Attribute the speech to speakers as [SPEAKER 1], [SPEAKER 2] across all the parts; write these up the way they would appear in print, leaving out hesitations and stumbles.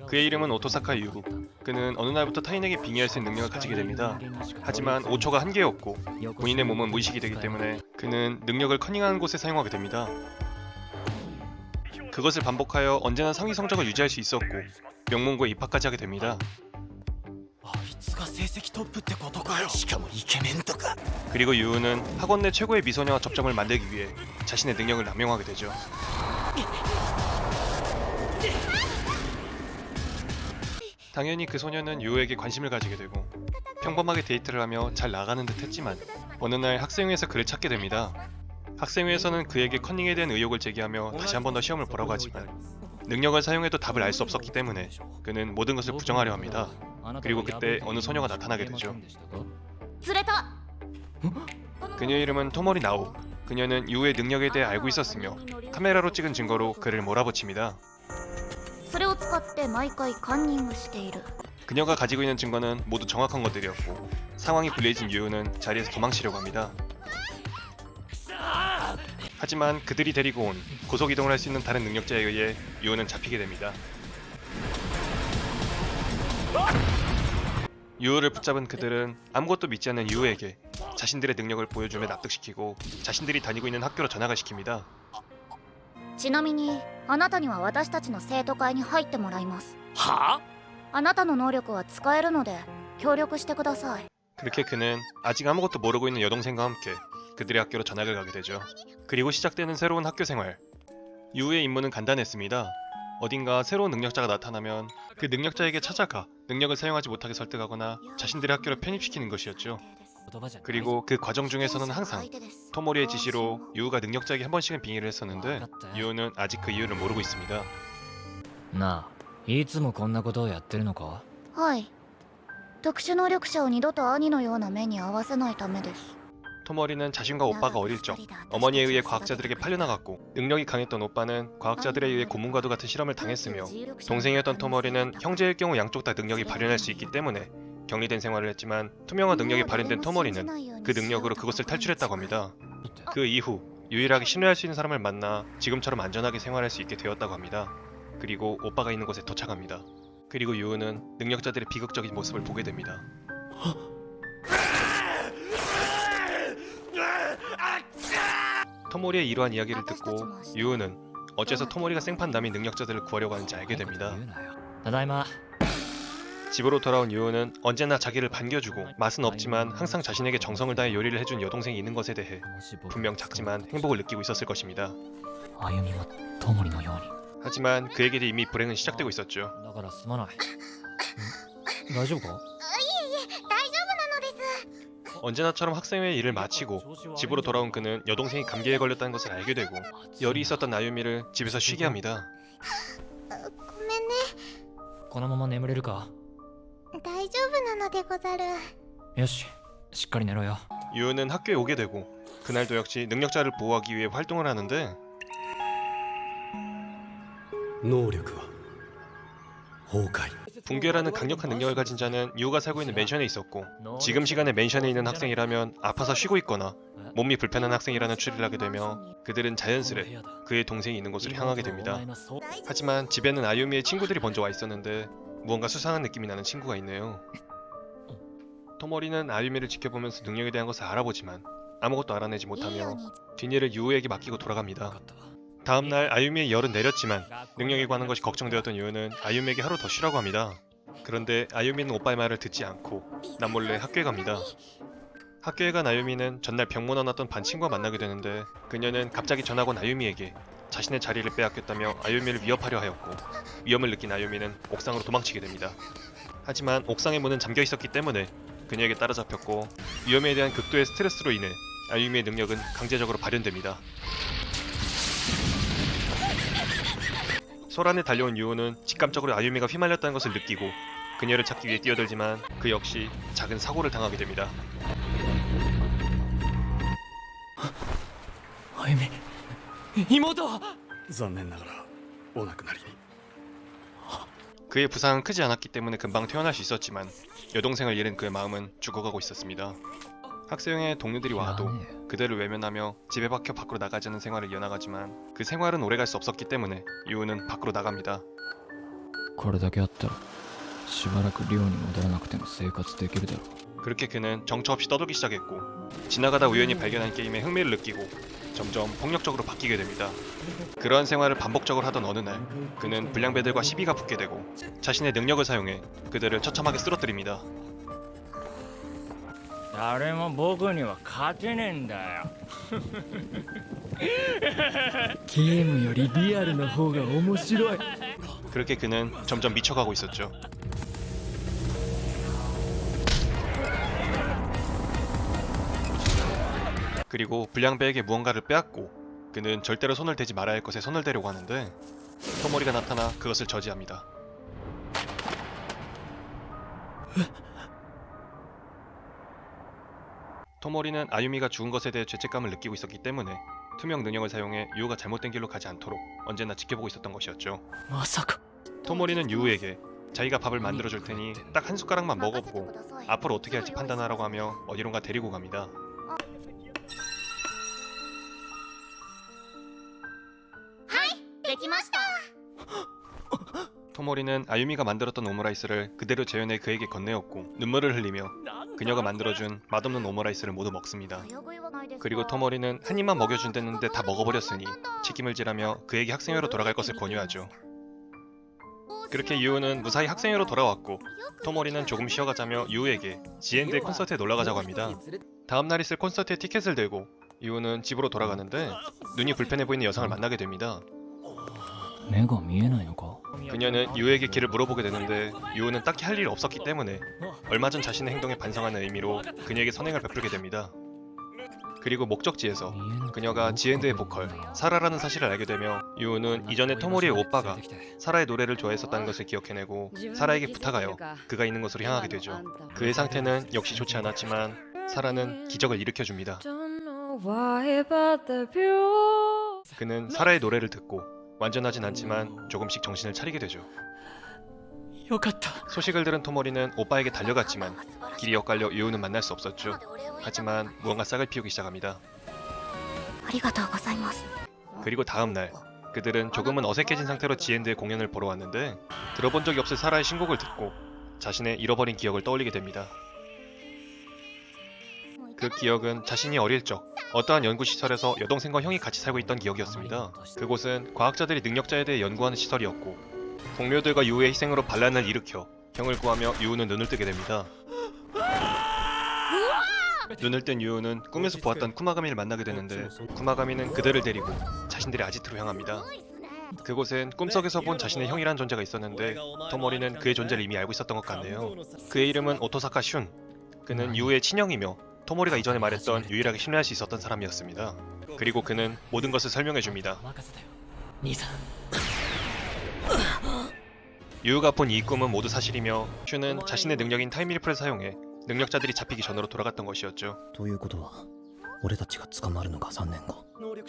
[SPEAKER 1] 그의 이름은 오토사카 유. 그는 어느 날부터 타인에게 빙의할 수 있는 능력을 가지게 됩니다. 하지만 5초가 한계였고 본인의 몸은 무의식이 되기 때문에 그는 능력을 커닝한 곳에 사용하게 됩니다. 그것을 반복하여 언제나 상위 성적을 유지할 수 있었고 명문고에 입학까지 하게 됩니다.
[SPEAKER 2] あいつが成績トップってことかよ。しかもイケメンとか。
[SPEAKER 1] 그리고 유우는 학원 내 최고의 미소녀와 접점을 만들기 위해 자신의 능력을 남용하게 되죠. 당연히 그 소녀는 유우에게 관심을 가지게 되고 평범하게 데이트를 하며 잘 나가는 듯 했지만 어느 날 학생회에서 그를 찾게 됩니다. 학생회에서는 그에게 커닝에 대한 의혹을 제기하며 다시 한 번 더 시험을 보라고 하지만 능력을 사용해도 답을 알 수 없었기 때문에 그는 모든 것을 부정하려 합니다. 그리고 그때 어느 소녀가 나타나게 되죠.
[SPEAKER 3] 釣れた
[SPEAKER 1] 그녀의 이름은 토모리 나오. 그녀는 유우의 능력에 대해 알고 있었으며 카메라로 찍은 증거로 그를 몰아붙입니다.
[SPEAKER 3] それを使って毎回カンニングしている
[SPEAKER 1] 그녀가 가지고 있는 증거는 모두 정확한 것들이었고 상황이 불리해진 유우는 자리에서 도망치려고 합니다. 하지만 그들이 데리고 온 고속 이동을 할 수 있는 다른 능력자에 의해 유우는 잡히게 됩니다. 유우를 붙잡은 그들은 아무것도 믿지 않는 유우에게 자신들의 능력을 보여주며 납득시키고 자신들이 다니고 있는 학교로 전학을 시킵니다.
[SPEAKER 3] ちなみにあなたには私たちの生徒会に入ってもらいます
[SPEAKER 2] は
[SPEAKER 3] あなたの能力は使えるので協力してください
[SPEAKER 1] 그렇게 그는 아직 아무것도 모르고 있는 여동생과 함께 그들의 학교로 전학을 가게 되죠. 그리고 시작되는 새로운 학교 생활. 유우의 임무는 간단했습니다. 어딘가 새로운 능력자가 나타나면 그 능력자에게 찾아가 능력을 사용하지 못하게 설득하거나 자신들의 학교로 편입시키는 것이었죠. 그리고 그 과정 중에서는 항상 토모리의 지시로 유우가 능력자에게 한 번씩은 빙의를 했었는데 유우는 아직 그 이유를 모르고 있습니다.
[SPEAKER 4] なあ、いつもこんなことをやってるのか？
[SPEAKER 3] はい特殊能力者を二度と兄のような目に遭わせないためです
[SPEAKER 1] 토모리는 자신과 오빠가 어릴 적 어머니에 의해 과학자들에게 팔려나갔고 능력이 강했던 오빠는 과학자들에 의해 고문과도 같은 실험을 당했으며 동생이었던 토모리는 형제일 경우 양쪽 다 능력이 발현할 수 있기 때문에 격리된 생활을 했지만 투명한 능력이 발현된 토모리는 그 능력으로 그것을 탈출했다고 합니다. 그 이후 유일하게 신뢰할 수 있는 사람을 만나 지금처럼 안전하게 생활할 수 있게 되었다고 합니다. 그리고 오빠가 있는 곳에 도착합니다. 그리고 유우는 능력자들의 비극적인 모습을 보게 됩니다. 토모리의 이러한 이야기를 듣고 유우는 어째서 토모리가 생판 남인 능력자들을 구하려고 하는지 알게 됩니다.
[SPEAKER 4] ただいま。
[SPEAKER 1] 집으로 돌아온 유우는 언제나 자기를 반겨주고 맛은 없지만 항상 자신에게 정성을 다해 요리를 해준 여동생이 있는 것에 대해 분명 작지만 행복을 느끼고 있었을 것입니다.
[SPEAKER 4] 歩みもトモリのように。
[SPEAKER 1] 하지만 그에게도 이미 불행은 시작되고 있었죠.
[SPEAKER 4] だからすまない。大丈夫か？
[SPEAKER 1] 언제나처럼 학생회의 일을 마치고 집으로 돌아온 그는 여동생이 감기에 걸렸다는 것을 알게 되고 열이 있었던 아유미를 집에서 쉬게 합니다.
[SPEAKER 3] ごめんね
[SPEAKER 4] このまま眠れるか？
[SPEAKER 3] 大丈夫なのでござる
[SPEAKER 4] よし、しっかり寝ろよ。
[SPEAKER 1] 유우는 학교에 오게 되고 그날도 역시 능력자를 보호하기 위해 활동을 하는데
[SPEAKER 2] 能力は崩壊。
[SPEAKER 1] 붕괴라는 강력한 능력을 가진 자는 유우가 살고 있는 맨션에 있었고 지금 시간에 맨션에 있는 학생이라면 아파서 쉬고 있거나 몸이 불편한 학생이라는 추리를 하게 되며 그들은 자연스레 그의 동생이 있는 곳으로 향하게 됩니다. 하지만 집에는 아유미의 친구들이 먼저 와 있었는데 무언가 수상한 느낌이 나는 친구가 있네요. 토모리는 아유미를 지켜보면서 능력에 대한 것을 알아보지만 아무것도 알아내지 못하며 뒷일을 유우에게 맡기고 돌아갑니다. 다음날 아유미의 열은 내렸지만 능력에 관한 것이 걱정되었던 유우는 아유미에게 하루 더 쉬라고 합니다. 그런데 아유미는 오빠의 말을 듣지 않고 남몰래 학교에 갑니다. 학교에 간 아유미는 전날 병문안 왔던 반 친구와 만나게 되는데 그녀는 갑자기 전학 온 아유미에게 자신의 자리를 빼앗겼다며 아유미를 위협하려 하였고 위험을 느낀 아유미는 옥상으로 도망치게 됩니다. 하지만 옥상의 문은 잠겨 있었기 때문에 그녀에게 따라잡혔고 위험에 대한 극도의 스트레스로 인해 아유미의 능력은 강제적으로 발현됩니다. 소란에 달려온 유우는 직감적으로 아유미가 휘말렸다는 것을 느끼고 그녀를 찾기 위해 뛰어들지만 그 역시 작은 사고를 당하게 됩니다.
[SPEAKER 4] あゆみ、妹は。
[SPEAKER 2] 残念ながらお亡くなりに。
[SPEAKER 1] 그의 부상은 크지 않았기 때문에 금방 퇴원할 수 있었지만 여동생을 잃은 그의 마음은 죽어가고 있었습니다. 학생회 동료들이 와도 그들을 외면하며 집에 박혀 밖으로 나가지 않는 생활을 이어나가지만 그 생활은 오래갈 수 없었기 때문에 유우는 밖으로 나갑니다.
[SPEAKER 4] これだけあったらしばらく寮に戻らなくても生活できるだろう。
[SPEAKER 1] 그렇게 그는 정처 없이 떠돌기 시작했고 지나가다 우연히 발견한 게임에 흥미를 느끼고 점점 폭력적으로 바뀌게 됩니다. 그러한 생활을 반복적으로 하던 어느 날 그는 불량배들과 시비가 붙게 되고 자신의 능력을 사용해 그들을 처참하게 쓰러뜨립니다.
[SPEAKER 4] 誰も僕には勝てねえんだよ。ゲームよりリアルな方が面白い。
[SPEAKER 1] 그렇게 그는 점점 미쳐가고 있었죠. 그리고 불량배에게 무언가를 빼앗고 그는 절대로 손을 대지 말아야 할 것에 손을 대려고 하는데 토모리가 나타나 그것을 저지합니다. 토모리는 아유미가 죽은 것에 대해 죄책감을 느끼고 있었기 때문에 투명 능력을 사용해 유우가 잘못된 길로 가지 않도록 언제나 지켜보고 있었던 것이었죠.
[SPEAKER 4] まさか
[SPEAKER 1] 토모리는 유우에게 자기가 밥을 만들어줄 테니 딱 한 숟가락만 먹어보고 앞으로 어떻게 할지 판단하라고 하며 어디론가 데리고 갑니다. 토모리는 아유미가 만들었던 오므라이스를 그대로 재현해 그에게 건네었고 눈물을 흘리며 그녀가 만들어준 맛없는 오므라이스를 모두 먹습니다. 그리고 토모리는 한 입만 먹여준다는데 다 먹어버렸으니 책임을 지라며 그에게 학생회로 돌아갈 것을 권유하죠. 그렇게 유우는 무사히 학생회로 돌아왔고 토모리는 조금 쉬어가자며 유우에게 지엔드의 콘서트에 놀러가자고 합니다. 다음날 있을 콘서트의 티켓을 들고 유우는 집으로 돌아가는데 눈이 불편해 보이는 여성을 만나게 됩니다.
[SPEAKER 4] 目が見えないのか。
[SPEAKER 1] 그녀는 유우에게 길을 물어보게 되는데 유우는 딱히 할 일이 없었기 때문에 얼마 전 자신의 행동에 반성하는 의미로 그녀에게 선행을 베풀게 됩니다. 그리고 목적지에서 그녀가 지엔드의 보컬 사라라는 사실을 알게 되며 유우는 이전에 토모리의 오빠가 사라의 노래를 좋아했었다는 것을 기억해내고 사라에게 부탁하여 그가 있는 곳으로 향하게 되죠. 그의 상태는 역시 좋지 않았지만 사라는 기적을 일으켜줍니다. 그는 사라의 노래를 듣고 완전하진 않지만 조금씩 정신을 차리게 되죠.
[SPEAKER 4] よかった。
[SPEAKER 1] 소식을 들은 토모리는 오빠에게 달려갔지만 길이 엇갈려 유우는 만날 수 없었죠. 하지만 무언가 싹을 피우기 시작합니다. 그리고 다음날 그들은 조금은 어색해진 상태로 지엔드의 공연을 보러 왔는데 들어본 적이 없을 사라의 신곡을 듣고 자신의 잃어버린 기억을 떠올리게 됩니다. 그 기억은 자신이 어릴 적 어떠한 연구시설에서 여동생과 형이 같이 살고 있던 기억이었습니다. 그곳은 과학자들이 능력자에 대해 연구하는 시설이었고 동료들과 유우의 희생으로 반란을 일으켜 형을 구하며 유우는 눈을 뜨게 됩니다. 눈을 뜬 유우는 꿈에서 보았던 쿠마가미를 만나게 되는데 쿠마가미는 그들을 데리고 자신들의 아지트로 향합니다. 그곳엔 꿈속에서 본 자신의 형이란 존재가 있었는데 토모리는 그의 존재를 이미 알고 있었던 것 같네요. 그의 이름은 오토사카 슌. 그는 유우의 친형이며 토모리가 이전에 말했던 유일하게 신뢰할 수 있었던 사람이었습니다. 그리고 그는 모든 것을 설명해줍니다.
[SPEAKER 4] 兄さん。
[SPEAKER 1] 유우가 본 이 꿈은 모두 사실이며 슈는 자신의 능력인 타임리프를 사용해 능력자들이 잡히기 전으로 돌아갔던 것이었죠.
[SPEAKER 2] ということは俺たちが捕まるのが3年後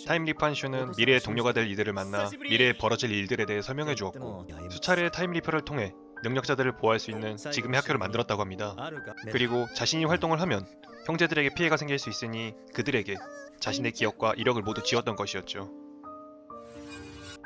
[SPEAKER 1] 타임리프한 슈는 미래의 동료가 될 이들을 만나 미래에 벌어질 일들에 대해 설명해 주었고 수차례의 타임리프를 통해 능력자들을 보호할 수 있는 지금의 학교를 만들었다고 합니다. 그리고 자신이 활동을 하면 형제들에게 피해가 생길 수 있으니 그들에게 자신의 기억과 이력을 모두 지웠던 것이었죠.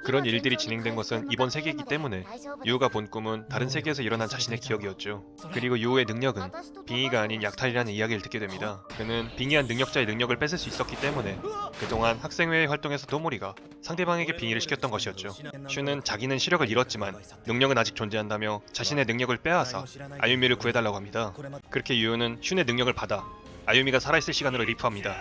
[SPEAKER 1] 그런 일들이 진행된 것은 이번 세계이기 때문에 유우가 본 꿈은 다른 세계에서 일어난 자신의 기억이었죠. 그리고 유우의 능력은 빙의가 아닌 약탈이라는 이야기를 듣게 됩니다. 그는 빙의한 능력자의 능력을 뺏을 수 있었기 때문에 그동안 학생회의 활동에서 토모리가 상대방에게 빙의를 시켰던 것이었죠. 슈는 자기는 시력을 잃었지만 능력은 아직 존재한다며 자신의 능력을 빼앗아 아유미를 구해달라고 합니다. 그렇게 유우는 슌의 능력을 받아 아유미가 살아있을 시간으로 리프합니다.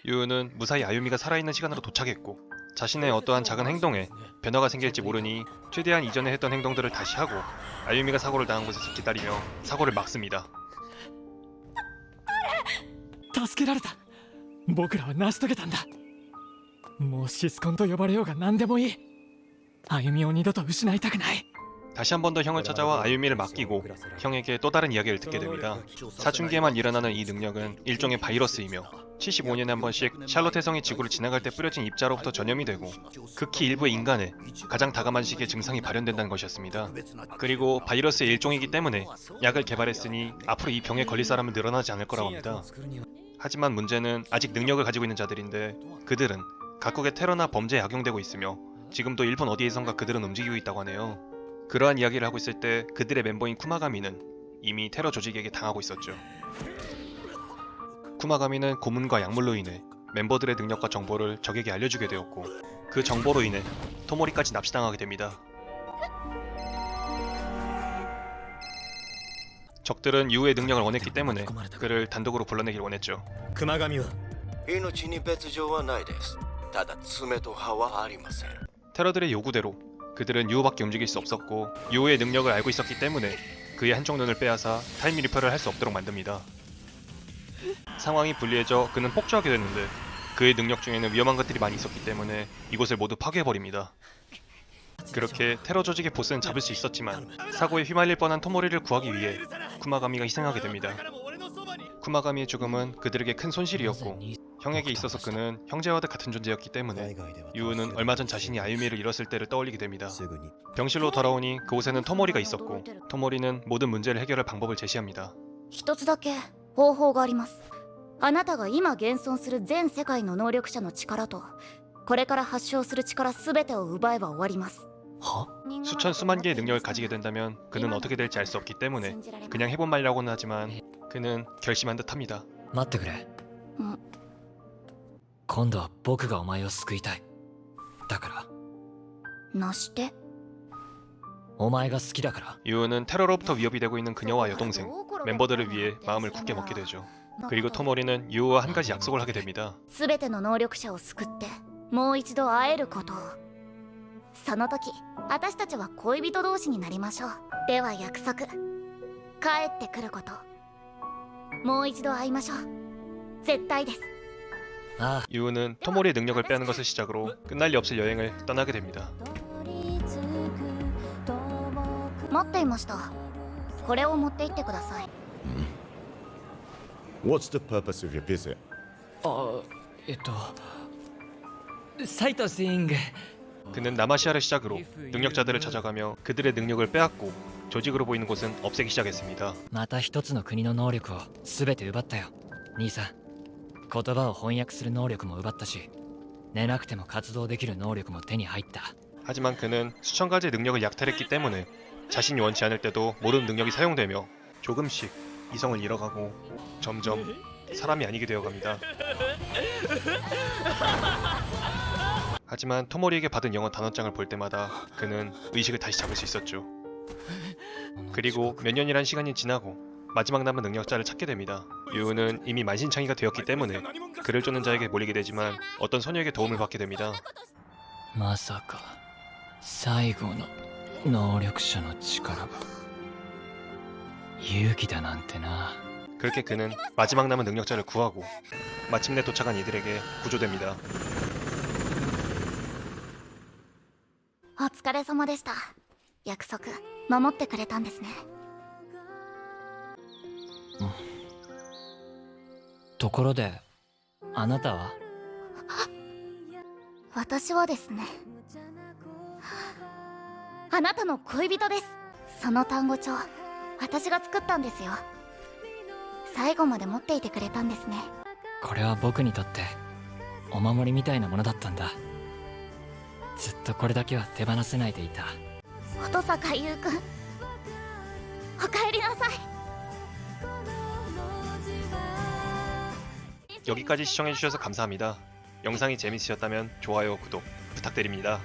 [SPEAKER 1] 유우는 무사히 아유미가 살아있는 시간으로 도착했고 자신의 어떠한 작은 행동에 변화가 생길지 모르니 최대한 이전에 했던 행동들을 다시 하고 아유미가 사고를 당한 곳에서 기다리며 사고를 막습니다.
[SPEAKER 4] 助けられた。僕らは成し遂げたんだ。もうシスコンと呼ばれようが何でもいい。歩みを二度と失いたくない。
[SPEAKER 1] 다시 한 번 더 형을 찾아와 아유미를 맡기고 형에게 또 다른 이야기를 듣게 됩니다. 사춘기에만 일어나는 이 능력은 일종의 바이러스이며 75년에 한 번씩 샬롯 해성이 지구를 지나갈 때 뿌려진 입자로부터 전염이 되고 극히 일부의 인간에 가장 다감한 시기에 증상이 발현된다는 것이었습니다. 그리고 바이러스의 일종이기 때문에 약을 개발했으니 앞으로 이 병에 걸릴 사람은 늘어나지 않을 거라고 합니다. 하지만 문제는 아직 능력을 가지고 있는 자들인데 그들은 각국의 테러나 범죄에 악용되고 있으며 지금도 일본 어디에선가 그들은 움직이고 있다고 하네요. 그러한 이야기를 하고 있을 때 그들의 멤버인 쿠마가미는 이미 테러 조직에게 당하고 있었죠. 쿠마가미는 고문과 약물로 인해 멤버들의 능력과 정보를 적에게 알려주게 되었고 그 정보로 인해 토모리까지 납치당하게 됩니다. 적들은 유우의 능력을 원했기 때문에 그를 단독으로 불러내길 원했죠.
[SPEAKER 2] 熊神は
[SPEAKER 5] 命に別状はないです。ただ爪と歯はありません。
[SPEAKER 1] 테러들의 요구대로 그들은 유우밖에 움직일 수 없었고 유우의 능력을 알고 있었기 때문에 그의 한쪽 눈을 빼앗아 타임 리퍼를 할 수 없도록 만듭니다. 상황이 불리해져 그는 폭주하게 됐는데 그의 능력 중에는 위험한 것들이 많이 있었기 때문에 이곳을 모두 파괴해버립니다. 그렇게 테러 조직의 보스는 잡을 수 있었지만 사고에 휘말릴 뻔한 토모리를 구하기 위해 쿠마가미가 희생하게 됩니다. 쿠마가미의 죽음은 그들에게 큰 손실이었고 형에게 있어서 그는 형제와도 같은 존재였기 때문에 유우는 얼마 전 자신이 아유미를 잃었을 때를 떠올리게 됩니다.
[SPEAKER 2] すぐに
[SPEAKER 1] 병실로 돌아오니 그곳에는 토모리가 있었고 토모리는 모든 문제를 해결할 방법을 제시합니다.
[SPEAKER 3] 一つだけ方法があります。あなたが今現存する全世界の能力者の力とこれから発症する力全てを奪えば終わります。
[SPEAKER 2] は
[SPEAKER 1] 수천 수만 개의 능력을 가지게 된다면 그는 어떻게 될지 알 수 없기 때문에 그냥 해본 말이라고는 하지만 그는 결심한 듯합니다.
[SPEAKER 4] 待ってくれ
[SPEAKER 3] ん
[SPEAKER 4] 今度は僕がお前を救いたいだから
[SPEAKER 3] なして
[SPEAKER 4] お前が好きだから
[SPEAKER 1] 유우는 테러로부터 위협이 되고 있는 그녀와 여동생 멤버들을 위해 마음을 굳게 먹게 되죠. 그리고 토모리는 유우와 한 가지 약속을 하게 됩니다.
[SPEAKER 3] 全ての能力者を救ってもう一度会えることを。その時私たちは恋人同士になりましょう。では約束、帰ってくること、もう一度会いましょう。絶対です。
[SPEAKER 4] あ
[SPEAKER 1] 유우는 토모리의 능력을 빼앗는 것을 시작으로 끝날 리 없을 여행을 떠나게 됩니다.
[SPEAKER 3] 待っていました。これを持って行ってください。
[SPEAKER 6] What's the purpose of your visit?
[SPEAKER 4] あサイトシーイング
[SPEAKER 1] 그는 남아시아를 시작으로 능력자들을 찾아가며 그들의 능력을 빼앗고 조직으로 보이는 곳은 없애기 시작했습니다.
[SPEAKER 4] また一つの国の能力を全て奪ったよ兄さん。言葉を翻訳する能力も奪ったし寝なくても活動できる能力も手に入った。
[SPEAKER 1] 하지만 그는 수천 가지의 능력을 약탈했기 때문에 자신이 원치 않을 때도 모든 능력이 사용되며 조금씩 이성을 잃어가고 점점 사람이 아니게 되어갑니다. 하지만 토모리에게 받은 영어 단어장을 볼 때마다 그는 의식을 다시 잡을 수 있었죠. 그리고 몇 년이란 시간이 지나고 마지막 남은 능력자를 찾게 됩니다. 유우는 이미 만신창이가 되었기 때문에 그를 쫓는 자에게 몰리게 되지만 어떤 소녀에게 도움을 받게 됩니다.
[SPEAKER 4] まさか最後の能力者の力が勇気だなんてな。
[SPEAKER 1] 그렇게 그는 마지막 남은 능력자를 구하고 마침내 도착한 이들에게 구조됩니다.
[SPEAKER 3] お疲れ様でした。約束守ってくれたんですね。
[SPEAKER 4] ところであなたは
[SPEAKER 3] 私はですね、あなたの恋人です。その単語帳私が作ったんですよ。最後まで持っていてくれたんですね。
[SPEAKER 4] これは僕にとってお守りみたいなものだったんだ。ずっとこれだけは手放せないでいた。
[SPEAKER 3] 音坂優くん、おかえりなさい。
[SPEAKER 1] 여기까지 시청해주셔서 감사합니다. 영상이 재밌으셨다면 좋아요, 구독 부탁드립니다.